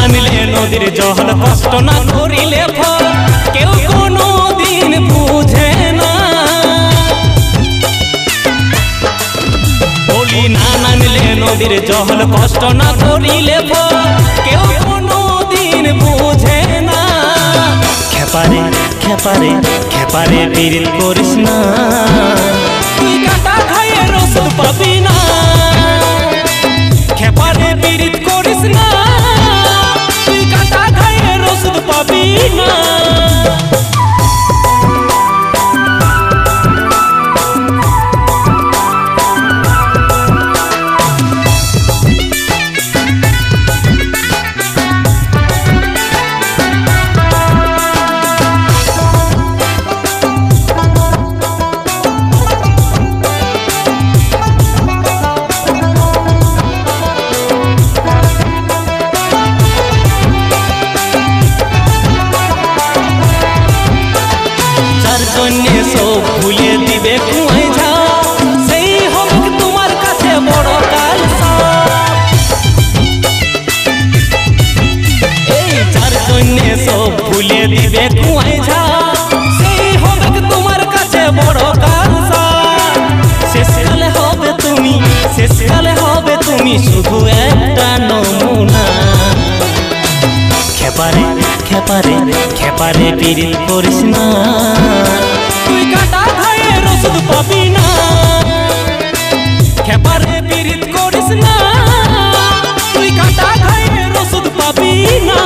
নামিলে নদীর জল কষ্ট না করিলে ফল কেউ কোনো দিন বুঝে না। বলি না নামিলে নদীর জল কষ্ট না করিলে ফল কেউ কোনো দিন বুঝে না। খেপারে খেপারে খেপারে পীড়িত করিস না, তুই কাটা খাইয়ে রসদ পাবি না। খেপারে পীড়িত করিস না, তুই কাটা খাইয়ে রসদ পাবি না। সব ভুলে দিবে কুয়ায় ঝাও, সেই হবে তোমার কাছে বড় কালসা। এই যার জন্যে সব ভুলে দিবে কুয়ায় ঝাও, সেই হবে তোমার কাছে বড় কালসা। শেষকালে হবে তুমি, শেষকালে হবে তুমি শুধু একটা নমুনা। খেপারে খেপারে খেপারে পীড়িত করিস না, তুই কাটা খাইয়ে রসদ পাবি না। খেপারে পীড়িত করিস না, তুই কাটা খাইয়ে রসদ পাবি না।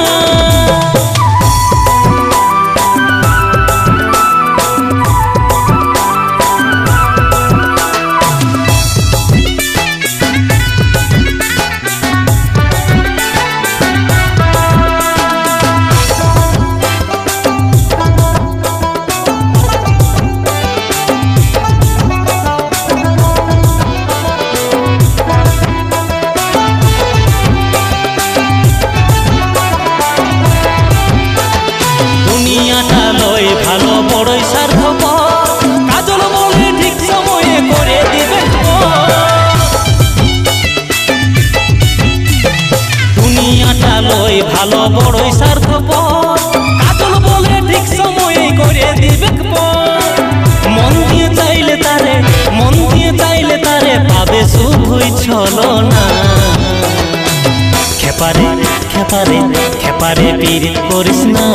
দুনিয়াটা লয় ভালো বড়ই স্বার্থপর, কাজল বলে ঠিক সময়ে করে দিবে। দুনিয়াটা লয় ভালো বড়ই স্বার্থপর, কাজল বলে ঠিক সময়ে করে দিবে। মন দিয়ে চাইলে তারে, মন দিয়ে চাইলে তারে পাবে শুধুই ছলনা। খেপারে খেপারে খেপারে পীড়িত করিস না,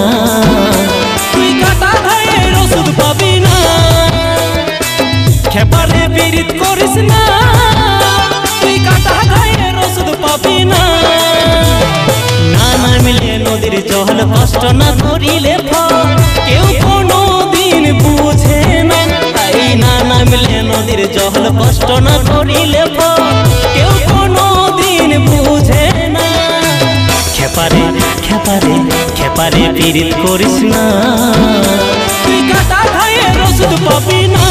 তুই কাটা খাইয়ে রসদ পাবি না। খেপারে পীড়িত করিস না, তুই কাটা খাইয়ে রসদ পাবি না। না নামিলে নদীর জল কষ্ট না করিলে ফল কেউ কোনো দিন বুঝে না। তাই না নামিলে নদীর জল কষ্ট না করিলে ফল কেউ কোনো দিন বুঝে না। খেপারে খেপারে খেপারে পীড়িত করিস না, তুই কাটা খাইয়ে রসদ পাবি না।